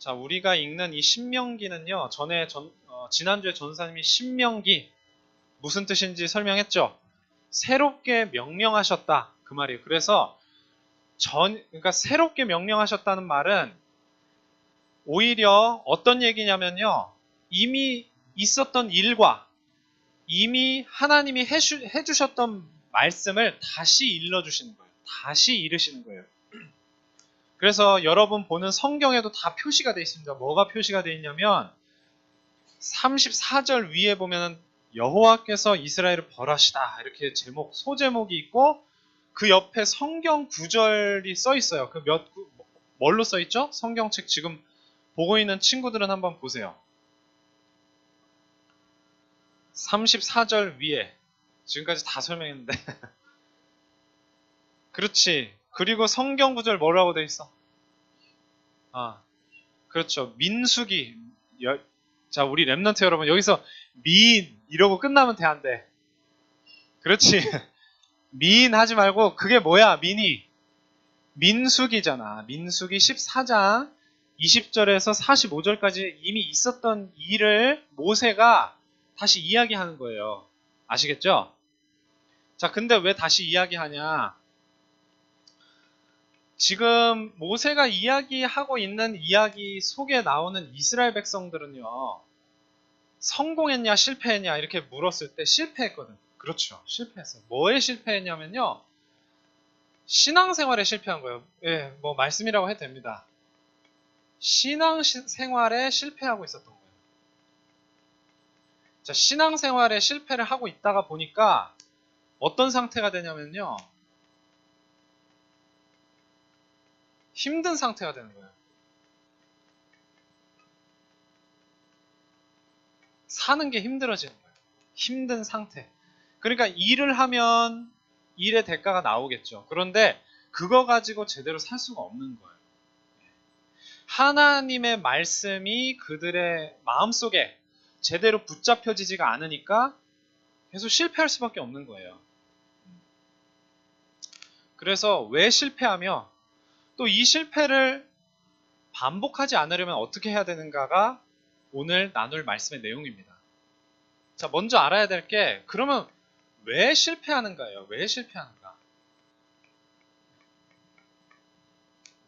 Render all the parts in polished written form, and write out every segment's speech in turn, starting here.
자, 우리가 읽는 이 신명기는요, 지난주에 전사님이 신명기 무슨 뜻인지 설명했죠? 새롭게 명령하셨다. 그 말이에요. 그래서 그러니까 새롭게 명령하셨다는 말은 오히려 어떤 얘기냐면요, 이미 있었던 일과 이미 하나님이 해주셨던 말씀을 다시 일러주시는 거예요. 다시 이르시는 거예요. 그래서 여러분 보는 성경에도 다 표시가 되어 있습니다. 뭐가 표시가 되어 있냐면 34절 위에 보면 여호와께서 이스라엘을 벌하시다 이렇게 소제목이 있고 그 옆에 성경 구절이 써 있어요. 뭘로 써 있죠? 성경책 지금 보고 있는 친구들은 한번 보세요. 34절 위에 지금까지 다 설명했는데 그렇지. 그리고 성경 구절 뭐라고 돼 있어? 아, 그렇죠. 민수기. 자, 우리 랩런트 여러분 여기서 미인 이러고 끝나면 돼, 안 돼? 그렇지. 미인 하지 말고 그게 뭐야? 민수기잖아. 민수기 14장 20절에서 45절까지 이미 있었던 일을 모세가 다시 이야기하는 거예요. 아시겠죠? 자, 근데 왜 다시 이야기하냐? 지금 모세가 이야기하고 있는 이야기 속에 나오는 이스라엘 백성들은요, 성공했냐 실패했냐 이렇게 물었을 때 실패했거든. 그렇죠. 실패했어요. 뭐에 실패했냐면요, 신앙생활에 실패한 거예요. 예, 뭐 말씀이라고 해도 됩니다. 신앙생활에 실패하고 있었던 거예요. 자, 신앙생활에 실패를 하고 있다가 보니까 어떤 상태가 되냐면요, 힘든 상태가 되는 거예요. 사는 게 힘들어지는 거예요. 힘든 상태. 그러니까 일을 하면 일의 대가가 나오겠죠. 그런데 그거 가지고 제대로 살 수가 없는 거예요. 하나님의 말씀이 그들의 마음속에 제대로 붙잡혀지지가 않으니까 계속 실패할 수밖에 없는 거예요. 그래서 왜 실패하며 또 이 실패를 반복하지 않으려면 어떻게 해야 되는가가 오늘 나눌 말씀의 내용입니다. 자, 먼저 알아야 될 게 그러면 왜 실패하는가예요? 왜 실패하는가?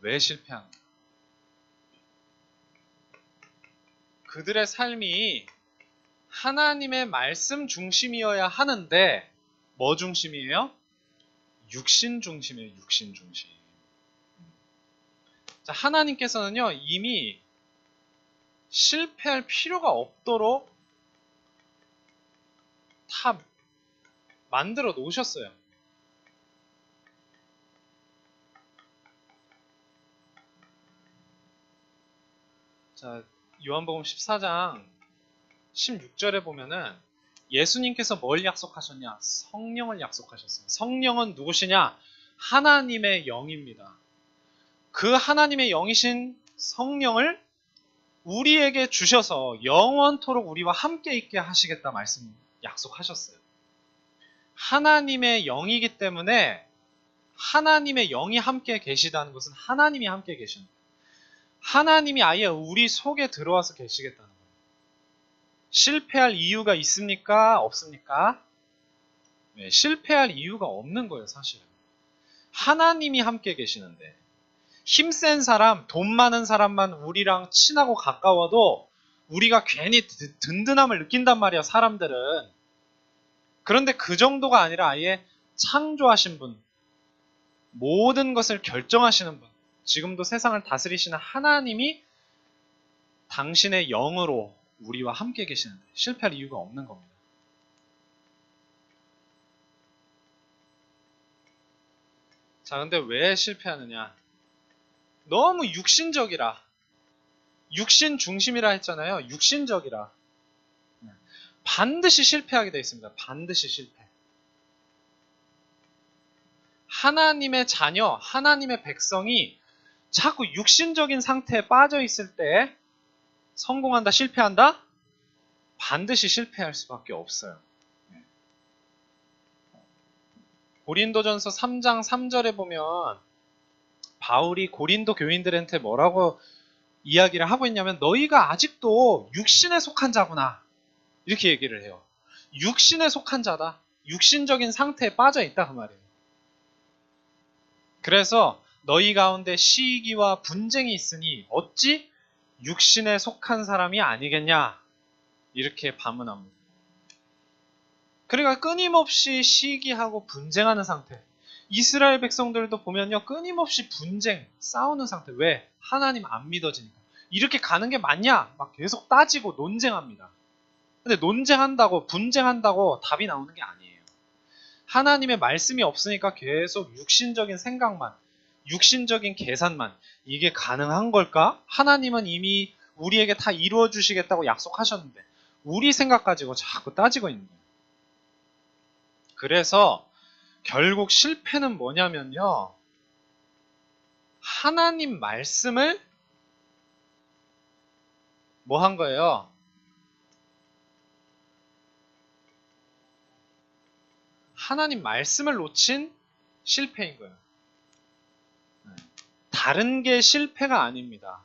왜 실패하는가? 그들의 삶이 하나님의 말씀 중심이어야 하는데 뭐 중심이에요? 육신 중심이에요. 육신 중심. 자, 하나님께서는요, 이미 실패할 필요가 없도록 다 만들어 놓으셨어요. 자, 요한복음 14장 16절에 보면은 예수님께서 뭘 약속하셨냐? 성령을 약속하셨어요. 성령은 누구시냐? 하나님의 영입니다. 그 하나님의 영이신 성령을 우리에게 주셔서 영원토록 우리와 함께 있게 하시겠다 말씀 약속하셨어요. 하나님의 영이기 때문에 하나님의 영이 함께 계시다는 것은 하나님이 함께 계시는 거예요. 하나님이 아예 우리 속에 들어와서 계시겠다는 거예요. 실패할 이유가 있습니까? 없습니까? 네, 실패할 이유가 없는 거예요, 사실은. 하나님이 함께 계시는데 힘센 사람, 돈 많은 사람만 우리랑 친하고 가까워도 우리가 괜히 든든함을 느낀단 말이야, 사람들은. 그런데 그 정도가 아니라 아예 창조하신 분, 모든 것을 결정하시는 분, 지금도 세상을 다스리시는 하나님이 당신의 영으로 우리와 함께 계시는데 실패할 이유가 없는 겁니다. 자, 근데 왜 실패하느냐? 너무 육신적이라. 육신 중심이라 했잖아요. 육신적이라. 반드시 실패하게 되어 있습니다. 반드시 실패. 하나님의 자녀, 하나님의 백성이 자꾸 육신적인 상태에 빠져 있을 때 성공한다, 실패한다? 반드시 실패할 수밖에 없어요. 고린도전서 3장 3절에 보면 바울이 고린도 교인들한테 뭐라고 이야기를 하고 있냐면 너희가 아직도 육신에 속한 자구나. 이렇게 얘기를 해요. 육신에 속한 자다. 육신적인 상태에 빠져 있다 그 말이에요. 그래서 너희 가운데 시기와 분쟁이 있으니 어찌 육신에 속한 사람이 아니겠냐. 이렇게 반문합니다. 그러니까 끊임없이 시기하고 분쟁하는 상태. 이스라엘 백성들도 보면요. 끊임없이 분쟁, 싸우는 상태. 왜? 하나님 안 믿어지니까. 이렇게 가는 게 맞냐? 막 계속 따지고 논쟁합니다. 근데 논쟁한다고, 분쟁한다고 답이 나오는 게 아니에요. 하나님의 말씀이 없으니까 계속 육신적인 생각만, 육신적인 계산만. 이게 가능한 걸까? 하나님은 이미 우리에게 다 이루어 주시겠다고 약속하셨는데 우리 생각 가지고 자꾸 따지고 있는 거예요. 그래서 결국 실패는 뭐냐면요. 하나님 말씀을 뭐 한 거예요? 하나님 말씀을 놓친 실패인 거예요. 다른 게 실패가 아닙니다.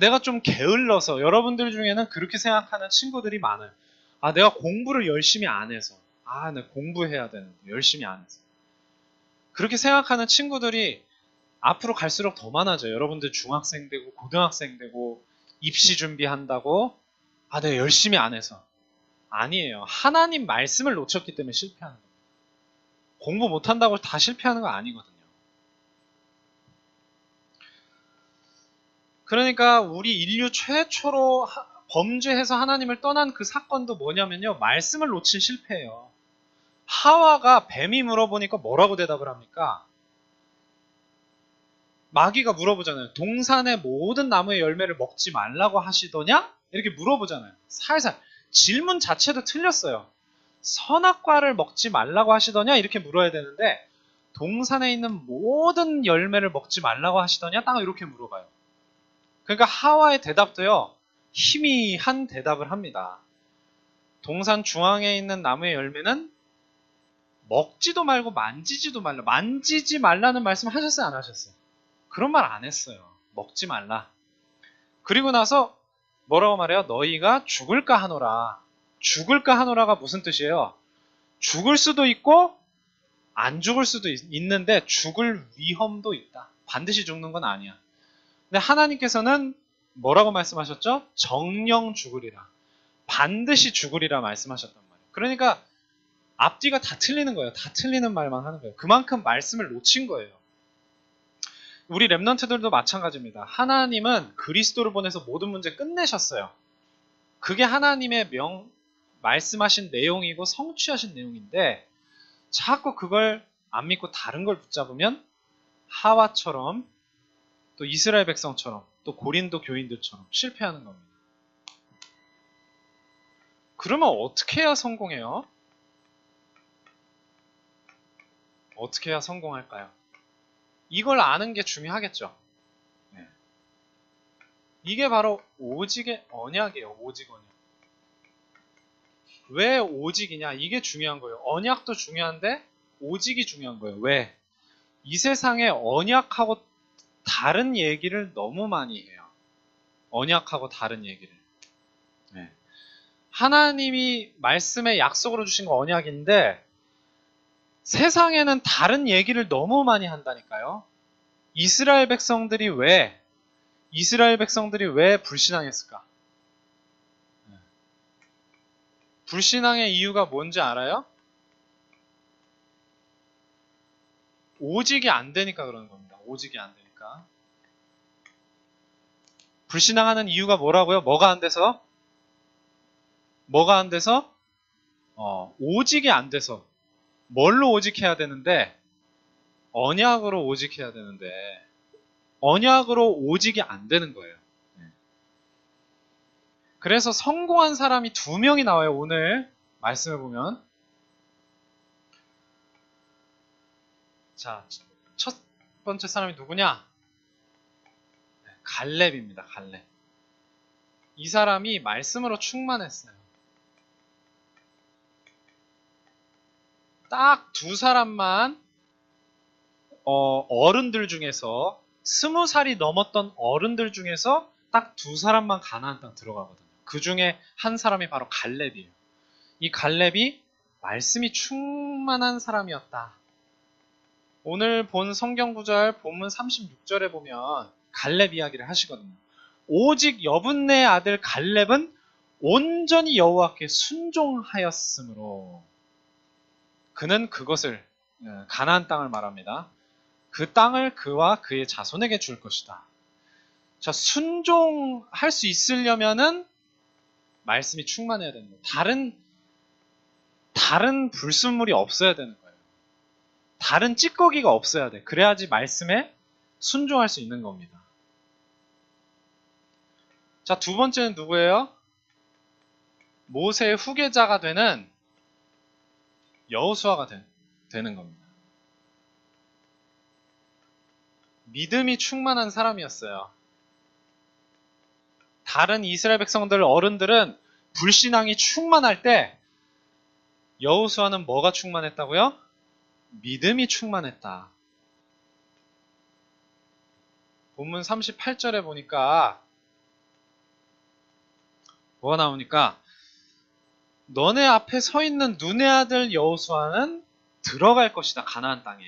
내가 좀 게을러서 여러분들 중에는 그렇게 생각하는 친구들이 많아요. 내가 공부를 열심히 안 해서. 내가 공부해야 되는데 열심히 안 해서. 그렇게 생각하는 친구들이 앞으로 갈수록 더 많아져요. 여러분들 중학생 되고 고등학생 되고 입시 준비한다고 내가 열심히 안 해서. 아니에요. 하나님 말씀을 놓쳤기 때문에 실패하는 거예요. 공부 못한다고 다 실패하는 거 아니거든요. 그러니까 우리 인류 최초로 범죄해서 하나님을 떠난 그 사건도 뭐냐면요. 말씀을 놓친 실패예요. 하와가 뱀이 물어보니까 뭐라고 대답을 합니까? 마귀가 물어보잖아요. 동산의 모든 나무의 열매를 먹지 말라고 하시더냐? 이렇게 물어보잖아요. 살살. 질문 자체도 틀렸어요. 선악과를 먹지 말라고 하시더냐? 이렇게 물어야 되는데 동산에 있는 모든 열매를 먹지 말라고 하시더냐? 딱 이렇게 물어봐요. 그러니까 하와의 대답도요. 희미한 대답을 합니다. 동산 중앙에 있는 나무의 열매는 먹지도 말고 만지지도 말라. 만지지 말라는 말씀 하셨어요? 안 하셨어요? 그런 말 안 했어요. 먹지 말라. 그리고 나서 뭐라고 말해요? 너희가 죽을까 하노라. 죽을까 하노라가 무슨 뜻이에요? 죽을 수도 있고 안 죽을 수도 있는데 죽을 위험도 있다. 반드시 죽는 건 아니야. 근데 하나님께서는 뭐라고 말씀하셨죠? 정령 죽으리라. 반드시 죽으리라 말씀하셨단 말이에요. 그러니까 앞뒤가 다 틀리는 거예요. 다 틀리는 말만 하는 거예요. 그만큼 말씀을 놓친 거예요. 우리 랩런트들도 마찬가지입니다. 하나님은 그리스도를 보내서 모든 문제 끝내셨어요. 그게 하나님의 말씀하신 내용이고 성취하신 내용인데 자꾸 그걸 안 믿고 다른 걸 붙잡으면 하와처럼 또 이스라엘 백성처럼 또 고린도 교인들처럼 실패하는 겁니다. 그러면 어떻게 해야 성공해요? 어떻게 해야 성공할까요? 이걸 아는 게 중요하겠죠. 네. 이게 바로 오직의 언약이에요. 오직 언약. 왜 오직이냐? 이게 중요한 거예요. 언약도 중요한데 오직이 중요한 거예요. 왜? 이 세상에 언약하고 다른 얘기를 너무 많이 해요. 언약하고 다른 얘기를. 네. 하나님이 말씀에 약속으로 주신 거 언약인데 세상에는 다른 얘기를 너무 많이 한다니까요. 이스라엘 백성들이 왜 불신앙했을까? 불신앙의 이유가 뭔지 알아요? 오직이 안 되니까 그러는 겁니다. 오직이 안 되니까. 불신앙하는 이유가 뭐라고요? 뭐가 안 돼서? 오직이 안 돼서. 뭘로 오직해야 되는데? 언약으로 오직해야 되는데 언약으로 오직이 안 되는 거예요. 그래서 성공한 사람이 2명이 나와요. 오늘 말씀을 보면. 자, 첫 번째 사람이 누구냐? 갈렙입니다. 갈렙. 이 사람이 말씀으로 충만했어요. 딱 2 사람만 어른들 중에서 20살이 넘었던 어른들 중에서 딱 2사람만 가나안 땅 들어가거든요. 그 중에 한 사람이 바로 갈렙이에요. 이 갈렙이 말씀이 충만한 사람이었다. 오늘 본 성경 구절 본문 36절에 보면 갈렙 이야기를 하시거든요. 오직 여분네의 아들 갈렙은 온전히 여호와께 순종하였으므로 그는 그것을 가나안 땅을 말합니다. 그 땅을 그와 그의 자손에게 줄 것이다. 자, 순종할 수 있으려면은 말씀이 충만해야 되는 거예요. 다른 불순물이 없어야 되는 거예요. 다른 찌꺼기가 없어야 돼. 그래야지 말씀에 순종할 수 있는 겁니다. 자, 두 번째는 누구예요? 모세의 후계자가 되는 여호수아가 되는 겁니다. 믿음이 충만한 사람이었어요. 다른 이스라엘 백성들 어른들은 불신앙이 충만할 때 여호수아는 뭐가 충만했다고요? 믿음이 충만했다. 본문 38절에 보니까 뭐가 나오니까 너네 앞에 서 있는 눈의 아들 여호수아는 들어갈 것이다. 가나안 땅에.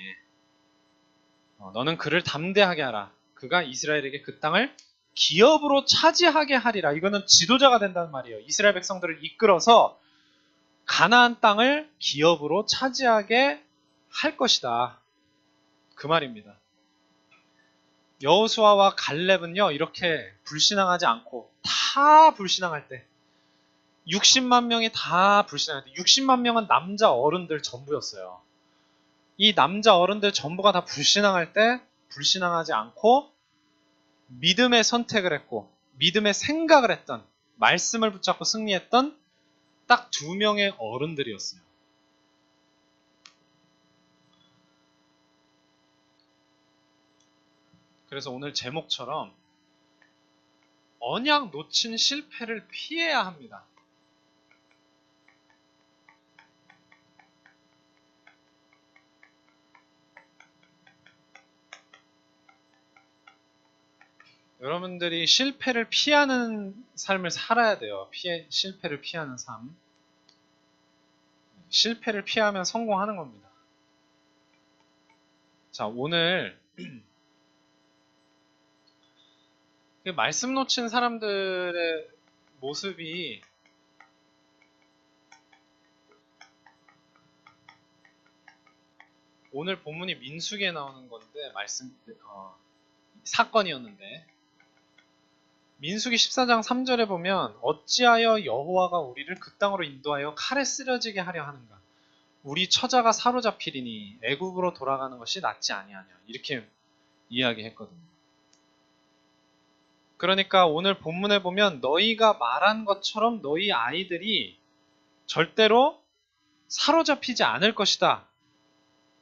너는 그를 담대하게 하라. 그가 이스라엘에게 그 땅을 기업으로 차지하게 하리라. 이거는 지도자가 된다는 말이에요. 이스라엘 백성들을 이끌어서 가나안 땅을 기업으로 차지하게 할 것이다. 그 말입니다. 여호수아와 갈렙은요, 이렇게 불신앙하지 않고 다 불신앙할 때 60만 명이 다 불신앙할 때 60만 명은 남자 어른들 전부였어요. 이 남자 어른들 전부가 다 불신앙할 때 불신앙하지 않고 믿음의 선택을 했고 믿음의 생각을 했던 말씀을 붙잡고 승리했던 딱 2명의 어른들이었어요. 그래서 오늘 제목처럼 언약 놓친 실패를 피해야 합니다. 여러분들이 실패를 피하는 삶을 살아야 돼요. 실패를 피하는 삶. 실패를 피하면 성공하는 겁니다. 자, 오늘 말씀 놓친 사람들의 모습이 오늘 본문이 민수기에 나오는 건데 사건이었는데 민수기 14장 3절에 보면 어찌하여 여호와가 우리를 그 땅으로 인도하여 칼에 쓰러지게 하려 하는가? 우리 처자가 사로잡히리니 애굽으로 돌아가는 것이 낫지 아니하냐? 이렇게 이야기했거든요. 그러니까 오늘 본문에 보면 너희가 말한 것처럼 너희 아이들이 절대로 사로잡히지 않을 것이다.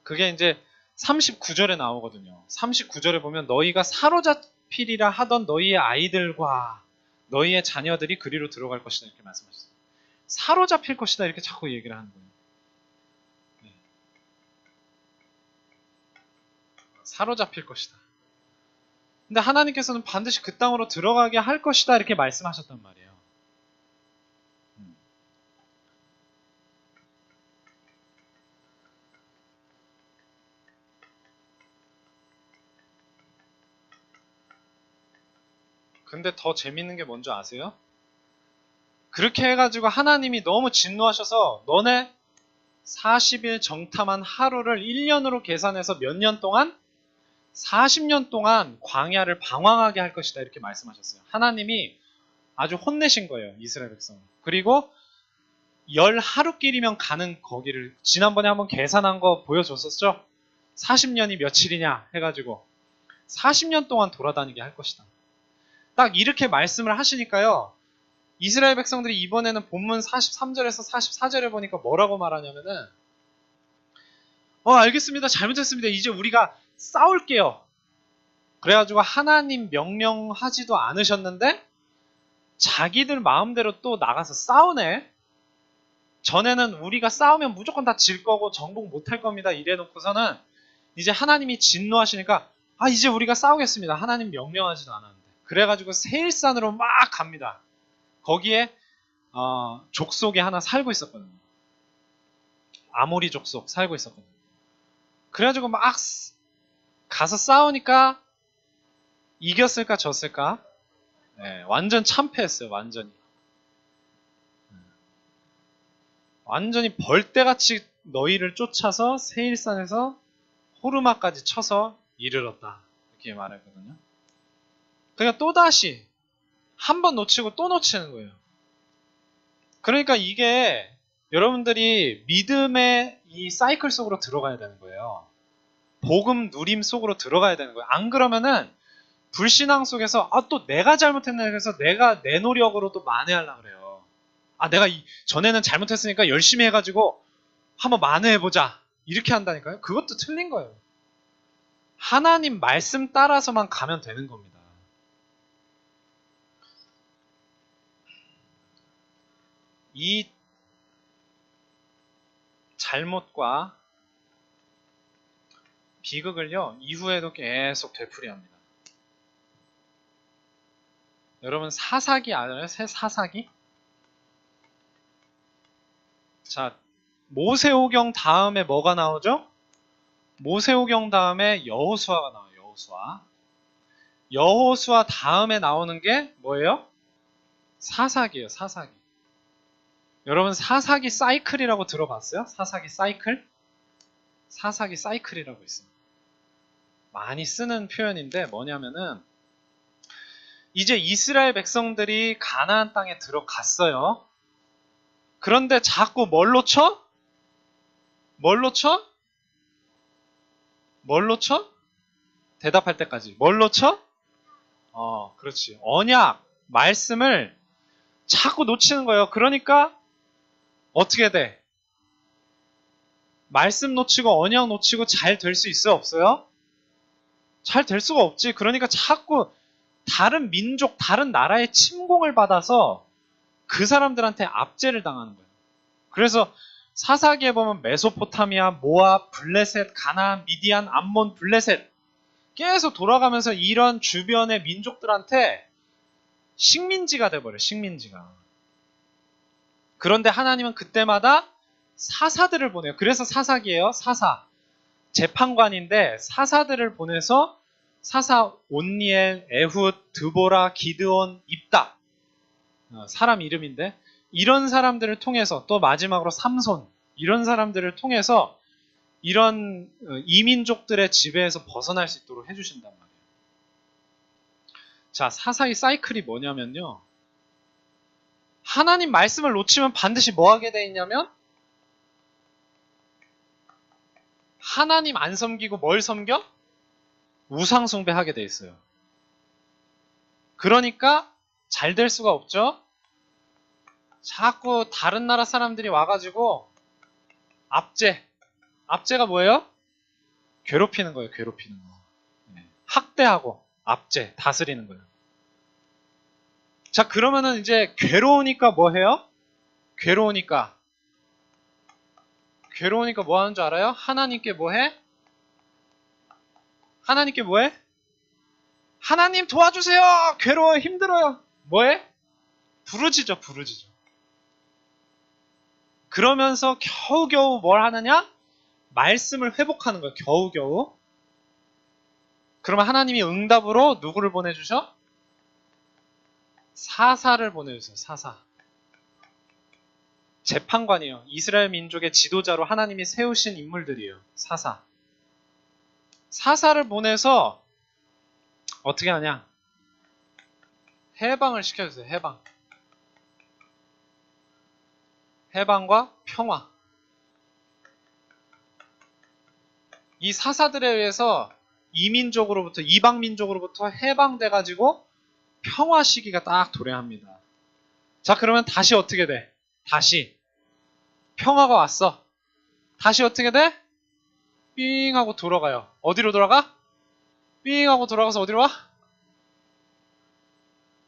그게 이제 39절에 나오거든요. 39절에 보면 너희가 사로잡히리라 하던 너희의 아이들과 너희의 자녀들이 그리로 들어갈 것이다. 이렇게 말씀하셨어요. 사로잡힐 것이다. 이렇게 자꾸 얘기를 하는 거예요. 네. 사로잡힐 것이다. 근데 하나님께서는 반드시 그 땅으로 들어가게 할 것이다. 이렇게 말씀하셨단 말이에요. 근데 더 재밌는 게 뭔지 아세요? 그렇게 해가지고 하나님이 너무 진노하셔서 너네 40일 정탐한 하루를 1년으로 계산해서 몇 년 동안? 40년 동안 광야를 방황하게 할 것이다. 이렇게 말씀하셨어요. 하나님이 아주 혼내신 거예요. 이스라엘 백성. 그리고 10하루길이면 가는 거기를 지난번에 한번 계산한 거 보여줬었죠? 40년이 며칠이냐 해가지고 40년 동안 돌아다니게 할 것이다. 딱 이렇게 말씀을 하시니까요. 이스라엘 백성들이 이번에는 본문 43절에서 44절에 보니까 뭐라고 말하냐면은 알겠습니다. 잘못했습니다. 이제 우리가 싸울게요. 그래가지고 하나님 명령하지도 않으셨는데 자기들 마음대로 또 나가서 싸우네. 전에는 우리가 싸우면 무조건 다 질 거고 정복 못할 겁니다. 이래놓고서는 이제 하나님이 진노하시니까 아, 이제 우리가 싸우겠습니다. 하나님 명령하지도 않았는데. 그래가지고 세일산으로 막 갑니다. 거기에 족속이 하나 살고 있었거든요. 아모리 족속 살고 있었거든요. 그래가지고 막 가서 싸우니까 이겼을까 졌을까? 네, 완전 참패했어요. 완전히 벌떼같이 너희를 쫓아서 세일산에서 호르마까지 쳐서 이르렀다. 이렇게 말했거든요. 그러니까 또다시 한 번 놓치고 또 놓치는 거예요. 그러니까 이게 여러분들이 믿음의 이 사이클 속으로 들어가야 되는 거예요. 복음 누림 속으로 들어가야 되는 거예요. 안 그러면은 불신앙 속에서 또 내가 잘못했네 그래서 내가 내 노력으로 또 만회하려고 그래요. 내가 전에는 잘못했으니까 열심히 해가지고 한번 만회해보자. 이렇게 한다니까요. 그것도 틀린 거예요. 하나님 말씀 따라서만 가면 되는 겁니다. 이 잘못과 비극을요, 이후에도 계속 되풀이합니다. 여러분, 사사기 알아요? 사사기? 자, 모세오경 다음에 뭐가 나오죠? 모세오경 다음에 여호수아가 나와요. 여호수아 다음에 나오는 게 뭐예요? 사사기예요. 사사기. 여러분, 사사기 사이클이라고 들어봤어요? 사사기 사이클? 사사기 사이클이라고 있어요. 많이 쓰는 표현인데 뭐냐면은 이제 이스라엘 백성들이 가나안 땅에 들어갔어요. 그런데 자꾸 뭘로 쳐? 뭘로 쳐? 뭘로 쳐? 대답할 때까지. 뭘로 쳐? 그렇지. 언약, 말씀을 자꾸 놓치는 거예요. 그러니까 어떻게 돼? 말씀 놓치고 언약 놓치고 잘 될 수 있어요? 없어요? 잘 될 수가 없지. 그러니까 자꾸 다른 민족, 다른 나라의 침공을 받아서 그 사람들한테 압제를 당하는 거예요. 그래서 사사기에 보면 메소포타미아, 모압, 블레셋, 가나안, 미디안, 암몬, 블레셋 계속 돌아가면서 이런 주변의 민족들한테 식민지가 돼버려요. 식민지가. 그런데 하나님은 그때마다 사사들을 보내요. 그래서 사사기예요. 사사. 재판관인데 사사들을 보내서 사사 온니엘, 에훗, 드보라, 기드온, 입다. 사람 이름인데 이런 사람들을 통해서 또 마지막으로 삼손 이런 사람들을 통해서 이런 이민족들의 지배에서 벗어날 수 있도록 해주신단 말이에요. 자, 사사기 사이클이 뭐냐면요. 하나님 말씀을 놓치면 반드시 뭐 하게 돼 있냐면 하나님 안 섬기고 뭘 섬겨? 우상 숭배하게 돼 있어요. 그러니까 잘 될 수가 없죠. 자꾸 다른 나라 사람들이 와가지고 압제가 뭐예요? 괴롭히는 거예요. 괴롭히는 거. 학대하고 압제, 다스리는 거예요. 자, 그러면은 이제 괴로우니까 뭐 해요? 괴로우니까 뭐 하는 줄 알아요? 하나님께 뭐 해? 하나님께 뭐 해? 하나님 도와주세요! 괴로워요, 힘들어요. 뭐 해? 부르짖어. 그러면서 겨우겨우 뭘 하느냐? 말씀을 회복하는 거예요. 겨우겨우. 그러면 하나님이 응답으로 누구를 보내주셔? 사사를 보내주세요. 사사. 재판관이에요. 이스라엘 민족의 지도자로 하나님이 세우신 인물들이에요. 사사. 사사를 보내서 어떻게 하냐? 해방을 시켜주세요. 해방과 평화. 이 사사들에 의해서 이민족으로부터 이방민족으로부터 해방돼가지고 평화 시기가 딱 도래합니다. 자, 그러면 다시 어떻게 돼? 다시 평화가 왔어. 다시 어떻게 돼? 삥 하고 돌아가요. 어디로 돌아가? 삥 하고 돌아가서 어디로 와?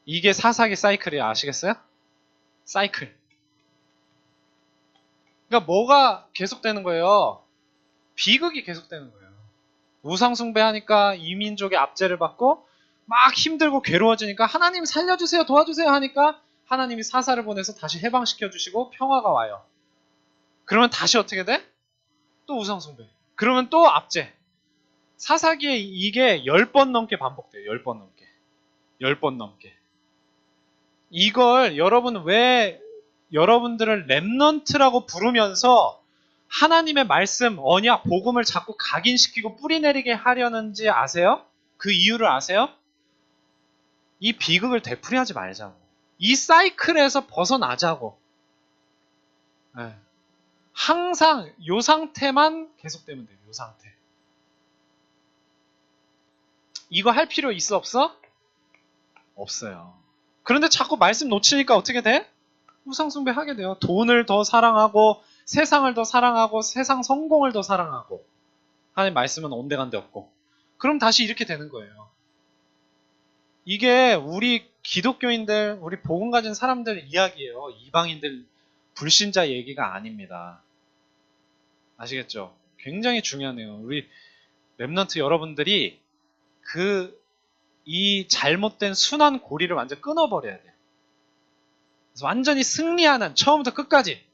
이게 사사기 사이클이야. 아시겠어요? 사이클. 그러니까 뭐가 계속되는 거예요? 비극이 계속되는 거예요. 우상숭배하니까 이민족의 압제를 받고 막 힘들고 괴로워지니까 하나님 살려주세요, 도와주세요 하니까 하나님이 사사를 보내서 다시 해방시켜 주시고 평화가 와요. 그러면 다시 어떻게 돼? 또 우상숭배. 그러면 또 압제. 사사기에 이게 10번 넘게 반복돼요. 10번 넘게. 10번 넘게. 이걸 여러분 왜 여러분들을 렘넌트라고 부르면서 하나님의 말씀, 언약, 복음을 자꾸 각인시키고 뿌리내리게 하려는지 아세요? 그 이유를 아세요? 이 비극을 되풀이하지 말자고. 이 사이클에서 벗어나자고. 네. 항상 요 상태만 계속되면 돼요. 요 상태. 이거 할 필요 있어 없어? 없어요. 그런데 자꾸 말씀 놓치니까 어떻게 돼? 우상숭배 하게 돼요. 돈을 더 사랑하고 세상을 더 사랑하고 세상 성공을 더 사랑하고 하나님 말씀은 온데간데 없고 그럼 다시 이렇게 되는 거예요. 이게 우리 기독교인들, 우리 복음 가진 사람들 이야기예요. 이방인들, 불신자 얘기가 아닙니다. 아시겠죠? 굉장히 중요하네요. 우리 렘넌트 여러분들이 이 잘못된 순환 고리를 완전 끊어버려야 돼요. 그래서 완전히 승리하는 처음부터 끝까지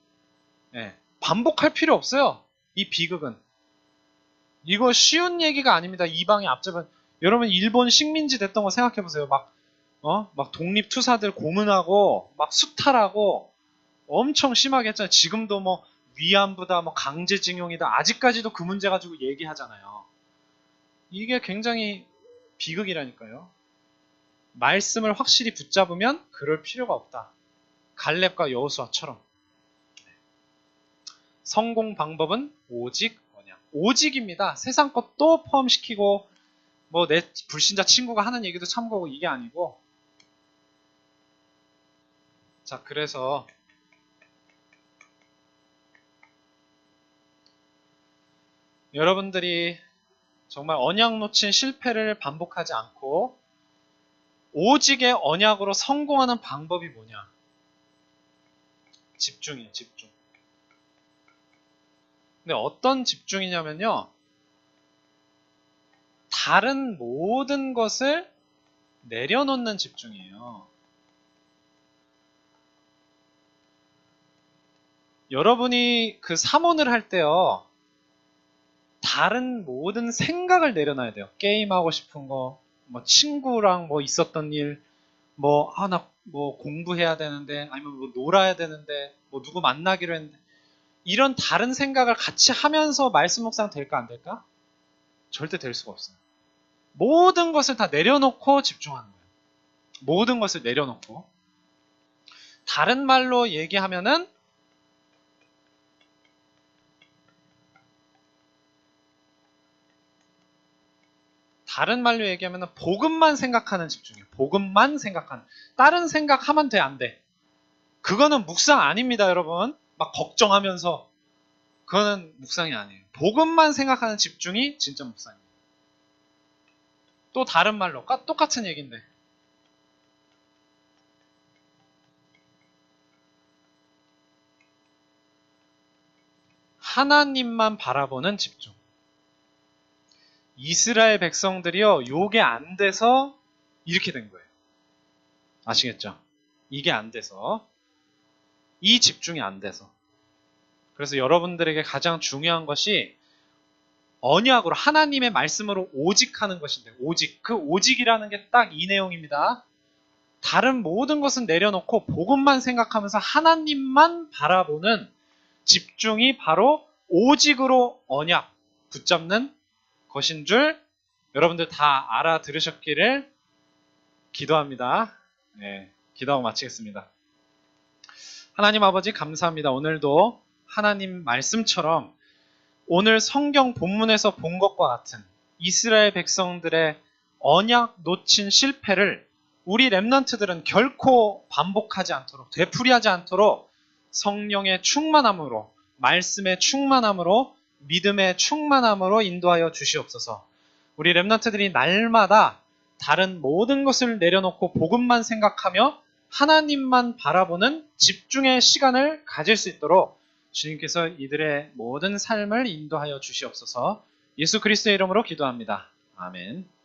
반복할 필요 없어요. 이 비극은. 이거 쉬운 얘기가 아닙니다. 이방의 앞잡은 여러분 일본 식민지 됐던 거 생각해보세요. 막 독립투사들 고문하고 막 수탈하고 엄청 심하게 했잖아요. 지금도 뭐 위안부다 뭐 강제징용이다 아직까지도 그 문제 가지고 얘기하잖아요. 이게 굉장히 비극이라니까요. 말씀을 확실히 붙잡으면 그럴 필요가 없다. 갈렙과 여호수아처럼. 성공 방법은 오직 언약. 오직입니다. 세상 것도 포함시키고 뭐 내 불신자 친구가 하는 얘기도 참고하고 이게 아니고. 자, 그래서 여러분들이 정말 언약 놓친 실패를 반복하지 않고 오직의 언약으로 성공하는 방법이 뭐냐? 집중이에요, 집중. 근데 어떤 집중이냐면요. 다른 모든 것을 내려놓는 집중이에요. 여러분이 그 사모를 할 때요. 다른 모든 생각을 내려놔야 돼요. 게임하고 싶은 거, 뭐 친구랑 뭐 있었던 일, 나 공부해야 되는데, 아니면 뭐 놀아야 되는데, 뭐 누구 만나기로 했는데, 이런 다른 생각을 같이 하면서 말씀 묵상 될까 안 될까? 절대 될 수가 없어요. 모든 것을 다 내려놓고 집중하는 거예요. 모든 것을 내려놓고. 다른 말로 얘기하면은 복음만 생각하는 집중이에요. 복음만 생각하는. 다른 생각하면 돼, 안 돼? 그거는 묵상 아닙니다, 여러분. 막 걱정하면서. 그거는 묵상이 아니에요. 복음만 생각하는 집중이 진짜 묵상이에요. 또 다른 말로 똑같은 얘기인데. 하나님만 바라보는 집중. 이스라엘 백성들이요, 요게 안 돼서 이렇게 된 거예요. 아시겠죠? 이게 안 돼서. 이 집중이 안 돼서. 그래서 여러분들에게 가장 중요한 것이 언약으로 하나님의 말씀으로 오직하는 것인데 오직. 그 오직이라는 게 딱 이 내용입니다. 다른 모든 것은 내려놓고 복음만 생각하면서 하나님만 바라보는 집중이 바로 오직으로 언약 붙잡는 것인 줄 여러분들 다 알아들으셨기를 기도합니다. 네, 기도하고 마치겠습니다. 하나님 아버지 감사합니다. 오늘도 하나님 말씀처럼 오늘 성경 본문에서 본 것과 같은 이스라엘 백성들의 언약 놓친 실패를 우리 렘넌트들은 결코 반복하지 않도록 되풀이하지 않도록 성령의 충만함으로 말씀의 충만함으로 믿음의 충만함으로 인도하여 주시옵소서. 우리 렘넌트들이 날마다 다른 모든 것을 내려놓고 복음만 생각하며 하나님만 바라보는 집중의 시간을 가질 수 있도록 주님께서 이들의 모든 삶을 인도하여 주시옵소서. 예수 그리스도의 이름으로 기도합니다. 아멘.